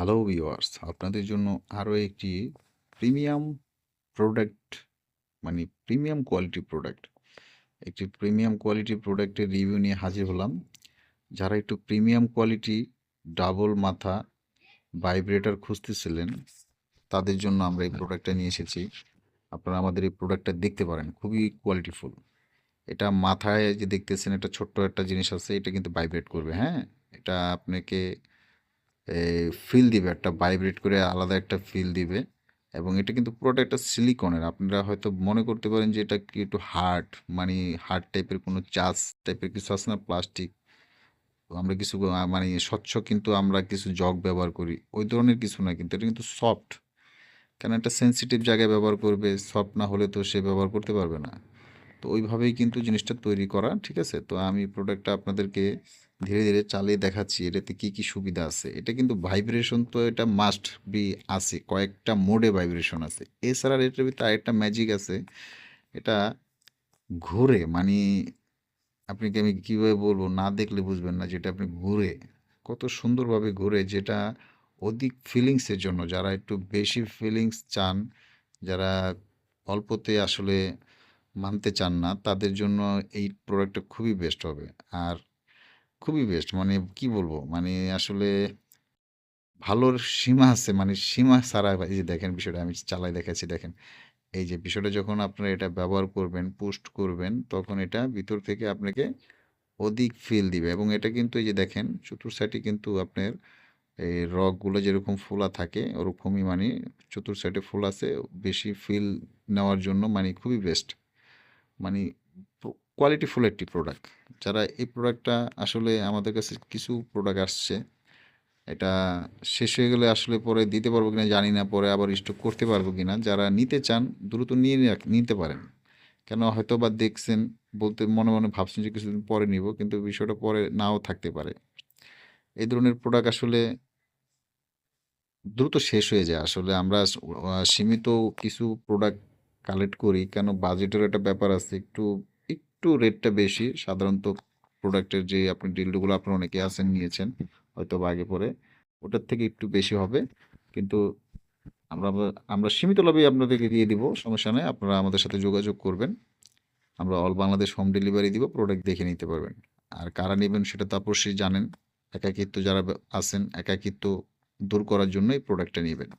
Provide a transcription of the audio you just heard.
Hello viewers, আপনাদের জন্য আরও একটি premium product premium quality product একটি প্রিমিয়াম কোয়ালিটি প্রোডাক্টের রিভিউ নিয়ে হাজির হলাম। যারা একটু প্রিমিয়াম কোয়ালিটি ডাবল মাথা ভাইব্রেটর খুঁজতেছিলেন তাদের জন্য আমরা এই প্রোডাক্টটা নিয়ে এসেছি। আপনারা আমাদের এই প্রোডাক্টটা দেখতে পারেন, খুবই কোয়ালিটিফুল। এটা মাথায় যে দেখতেছেন, এটা ছোট্ট একটা জিনিস আছে, এটা কিন্তু ভাইব্রেট করবে। হ্যাঁ, এটা আপনাকে ফিল দিবে, একটা ভাইব্রেট করে আলাদা একটা ফিল দিবে। এবং এটা কিন্তু পুরোটা একটা সিলিকনের। আপনারা হয়তো মনে করতে পারেন যে এটা কি একটু হার্ড, হার্ড টাইপের কোনো চাষ টাইপের কিছু আছে না, প্লাস্টিক। আমরা কিছু স্বচ্ছ কিন্তু আমরা কিছু জগ ব্যবহার করি, ওই ধরনের কিছু না, কিন্তু এটা কিন্তু সফট। কেন, একটা সেন্সিটিভ জায়গায় ব্যবহার করবে, সফট না হলে তো সে ব্যবহার করতে পারবে না। তো ওইভাবেই কিন্তু জিনিসটা তৈরি করা, ঠিক আছে? তো আমি প্রোডাক্টটা আপনাদেরকে ধীরে ধীরে চালিয়ে দেখাচ্ছি এটাতে কি কি সুবিধা আছে। এটা কিন্তু ভাইব্রেশন তো এটা মাস্ট বি আছে, কয়েকটা মোডে ভাইব্রেশন আছে। এছাড়া এটার ভিতরে আরেকটা ম্যাজিক আছে, এটা ঘুরে আপনাকে আমি কিভাবে বলবো, না দেখলে বুঝবেন না, যেটা আপনি ঘুরে কত সুন্দরভাবে ঘুরে, যেটা অধিক ফিলিংসের জন্য, যারা একটু বেশি ফিলিংস চান, যারা অল্পতে আসলে মানতে চান না, তাদের জন্য এই প্রোডাক্টটা খুবই বেস্ট হবে। আর খুবই বেস্ট, কি বলবো, আসলে ভালোর সীমা আছে, সীমা ছাড়া। এই যে দেখেন বিষয়টা, আমি চালাই দেখাচ্ছি, দেখেন। এই যে বিষয়টা, যখন আপনারা এটা ব্যবহার করবেন, পুস্ট করবেন, তখন এটা ভিতর থেকে আপনাকে অধিক ফিল দিবে। এবং এটা কিন্তু এই যে দেখেন, চতুর সাইডে কিন্তু আপনার এই রগগুলো যেরকম ফোলা থাকে ওরকমই, চতুর সাইডে ফুল আছে, বেশি ফিল নেওয়ার জন্য খুবই বেস্ট। মানে কোয়ালিটিফুল একটি প্রোডাক্ট। যারা এই প্রোডাক্টটা আসলে, আমাদের কাছে কিছু প্রোডাক্ট আসছে, এটা শেষ হয়ে গেলে আসলে পরে দিতে পারবো কিনা জানি না, পরে আবার স্টক করতে পারবো কিনা। যারা নিতে চান দ্রুত নিতে পারেন। কেন, হয়তো বা দেখছেন, বলতে মনে মনে ভাবছেন যে কিছুদিন পরে নিব, কিন্তু বিষয়টা পরে নাও থাকতে পারে। এই ধরনের প্রোডাক্ট আসলে দ্রুত শেষ হয়ে যায়। আসলে আমরা সীমিত কিছু প্রোডাক্ট কালেক্ট করি, কেন বাজেটের একটা ব্যাপার আছে, একটু একটু রেটটা বেশি সাধারণত। প্রোডাক্টের যে আপনি ডিলগুলো আপনার অনেকে আছেন, নিয়েছেন হয়তো বা আগে পরে, ওটার থেকে একটু বেশি হবে। কিন্তু আমরা আমরা সীমিত লাভেই আপনাদেরকে দিয়ে দিব, সমস্যা নেই। আপনারা আমাদের সাথে যোগাযোগ করবেন, আমরা অল বাংলাদেশ হোম ডেলিভারি দিব, প্রোডাক্ট দেখে নিতে পারবেন। আর কারা নেবেন সেটা তো অবশ্যই জানেন। একাকিত্ব যারা আছেন, একাকিত্ব দূর করার জন্য এই প্রোডাক্টটা নেবেন।